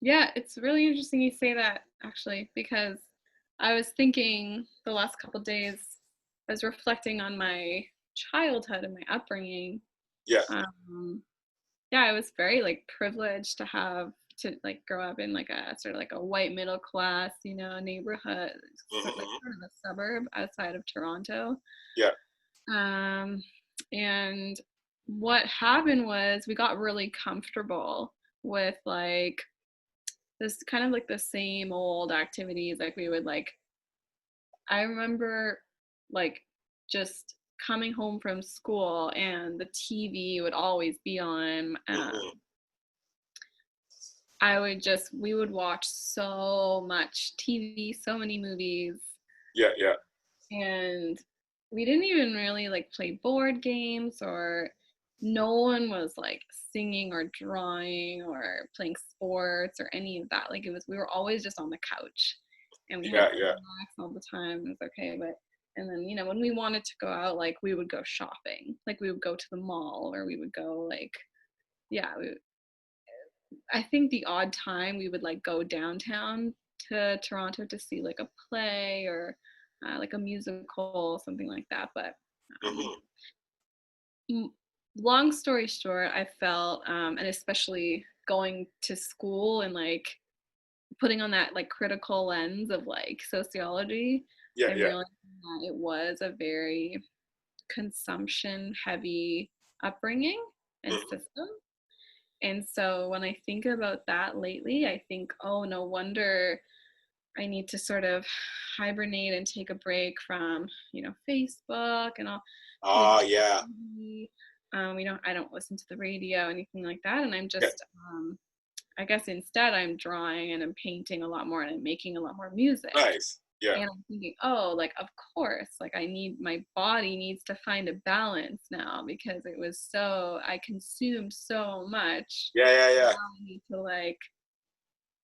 Yeah, it's really interesting you say that, actually, because I was thinking the last couple days, I was reflecting on my childhood and my upbringing. Yeah. Um, yeah, I was very like privileged to like grow up in like a sort of like a white middle class, neighborhood, like Hmm. sort of a suburb outside of Toronto. Yeah. Um, and what happened was we got really comfortable with like this kind of like the same old activities. Like we would like, I remember like just coming home from school and the TV would always be on. Hmm. We would watch so much TV, so many movies, Yeah. Yeah. and we didn't even really like play board games, or no one was like singing or drawing or playing sports or any of that. Like we were always just on the couch and we had Yeah. Yeah. snacks all the time. It was okay, but and then when we wanted to go out, like we would go shopping, like we would go to the mall, or we would go like, yeah, I think the odd time we would like go downtown to Toronto to see like a play or like a musical, something like that. But um, Hmm. m- long story short, I felt, and especially going to school and like putting on that like critical lens of like sociology, Yeah. I'm Yeah. realizing that it was a very consumption heavy upbringing and Hmm. system. And so when I think about that lately, I think, oh, no wonder I need to sort of hibernate and take a break from, Facebook and all the Oh, yeah. TV. I don't listen to the radio, anything like that. And I'm Yeah. just, I guess instead I'm drawing and I'm painting a lot more and I'm making a lot more music. Nice. Yeah. And I'm thinking, oh, like, of course, like my body needs to find a balance now because I consumed so much. Yeah. Yeah. Yeah. Now I need to like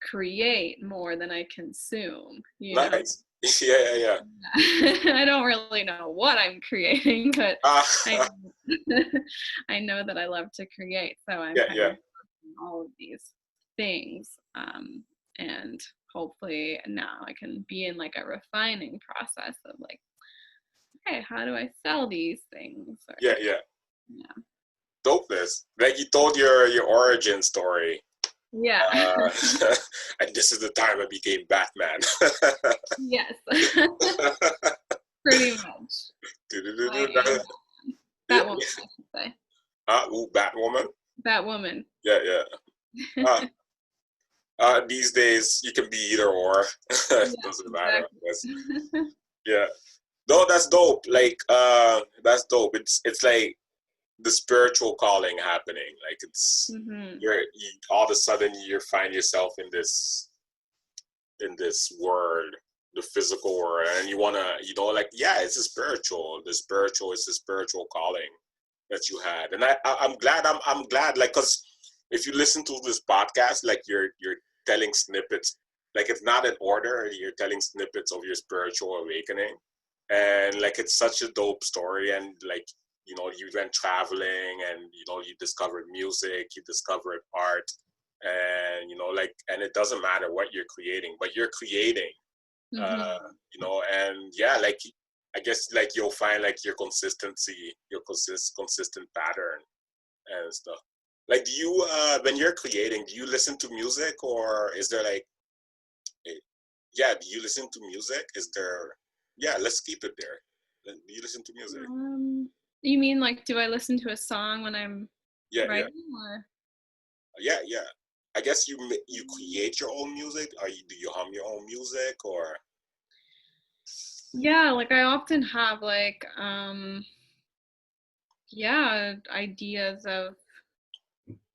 create more than I consume, Nice. Yeah. Yeah. Yeah. I don't really know what I'm creating, but Ah. I I know that I love to create. So I'm Yeah. kind Yeah. of doing all of these things. And hopefully now I can be in like a refining process of like, okay, how do I sell these things? Or Yeah. Yeah. yeah. Dopeness. Like you told your origin story. Yeah. Uh, and this is the time I became Batman. Yes. Pretty much. I am Yeah. Batwoman, I should say. Ooh, Batwoman. Batwoman. Yeah, yeah. Uh, these days you can be either or. It Yeah, doesn't matter. Yes. exactly. Yeah. No, that's dope. Like, that's dope. It's like the spiritual calling happening. Like Hmm. all of a sudden you find yourself in this world, the physical world, and you wanna, like, yeah, it's a spiritual. The spiritual is the spiritual calling that you had, and I'm glad. I'm glad, like, cause if you listen to this podcast, like you're telling snippets, like it's not in order. You're telling snippets of your spiritual awakening, and like it's such a dope story, and like you went traveling, and you discovered music, you discovered art, and like, and it doesn't matter what you're creating, but you're creating, uh, Hmm. and yeah, like I guess like you'll find like your consistency, your consistent pattern and stuff. Like, do you when you're creating, do you listen to music, or is there like, eh, yeah, do you listen to music? Is there, yeah, let's keep it there. Do you listen to music? You mean like, do I listen to a song when I'm Yeah, yeah, writing, or? yeah, yeah. I guess you create your own music, or do you hum your own music, or Yeah, like I often have like, yeah, ideas of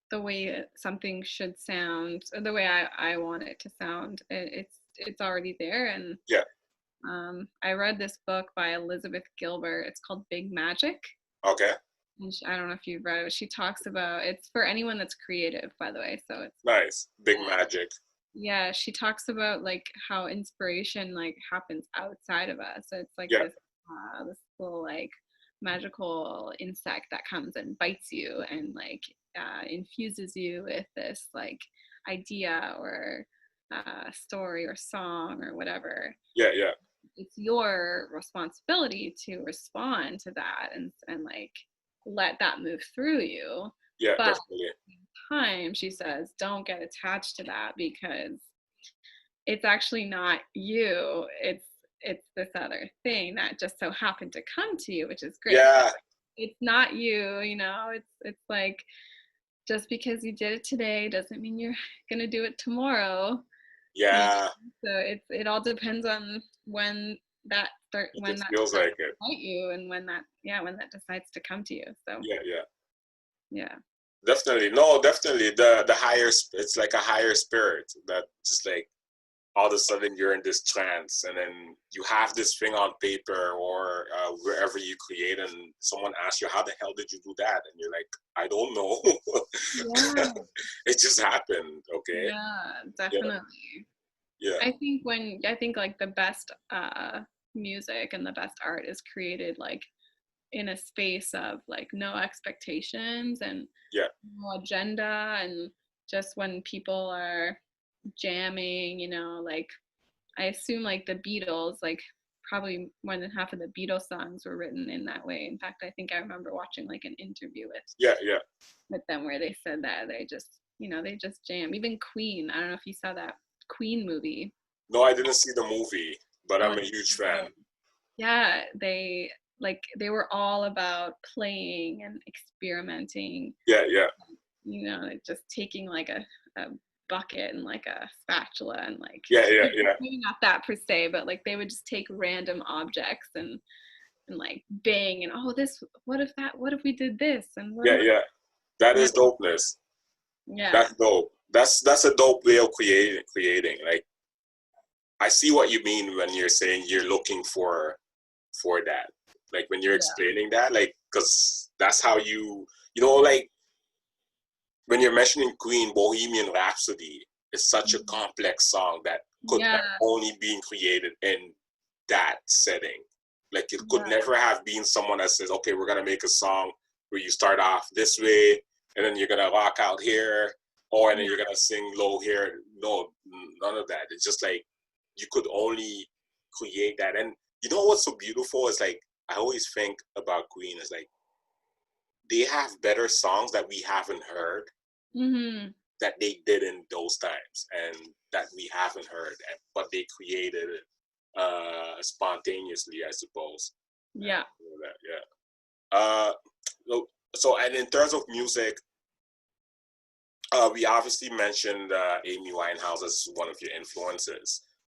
the way something should sound, or the way I want it to sound. It's already there. And yeah, I read this book by Elizabeth Gilbert. It's called Big Magic. okay, And I don't know if you've read it, but she talks about, it's for anyone that's creative, by the way. So it's, nice, big uh, magic. yeah, she talks about like how inspiration like happens outside of us. So it's like Yeah, this little like magical insect that comes and bites you and like infuses you with this like idea or story or song or whatever. Yeah. It's your responsibility to respond to that and like let that move through you. Yeah, But definitely. at the same time, she says, don't get attached to that because it's actually not you. It's this other thing that just so happened to come to you, which is great. But Yeah, it's not you, you know. It's like just because you did it today doesn't mean you're gonna do it tomorrow. You know? yeah. So it all depends on when that It when just that feels decides like it. to bite you and when that decides to come to you. So Yeah. yeah. Definitely. No, definitely. The higher, it's like a higher spirit that just like all of a sudden you're in this trance, and then you have this thing on paper or wherever you create, and someone asks you, how the hell did you do that? And you're like, I don't know. Yeah. It just happened. Okay. Yeah, Yeah. definitely. Yeah. I think like the best music and the best art is created like in a space of like no expectations and Yeah. no agenda, and just when people are jamming, you know, like I assume like the Beatles, like probably more than half of the Beatles songs were written in that way. In fact, I think I remember watching like an interview Yeah. with them where they said that they just, you know, they just jam. Even Queen, I don't know if you saw that Queen movie. No, I didn't see the movie, but Oh, I'm a it's huge so fan. good. Yeah, they were all about playing and experimenting, Yeah. you know, like just taking like a bucket and like a spatula and like Yeah. maybe not that per se, but like they would just take random objects and like bang and oh this what if we did this and what if Yeah. That yeah is dopeness. yeah That's dope. That's a dope way of creating. Like, I see what you mean when you're saying you're looking for that. Like when you're yeah explaining that, like, because that's how you know, like when you're mentioning Queen, Bohemian Rhapsody is such a complex song that could yeah have only been created in that setting. Like it could yeah never have been someone that says, okay, we're gonna make a song where you start off this way and then you're gonna rock out here, or and then yeah you're gonna sing low here. No, none of that. It's just like you could only create that. And you know what's so beautiful is like I always think about Queen is like they have better songs that we haven't heard mm-hmm. that they did in those times and that we haven't heard, but they created it spontaneously, I suppose. Yeah. Yeah. So, and in terms of music, we obviously mentioned Amy Winehouse as one of your influences.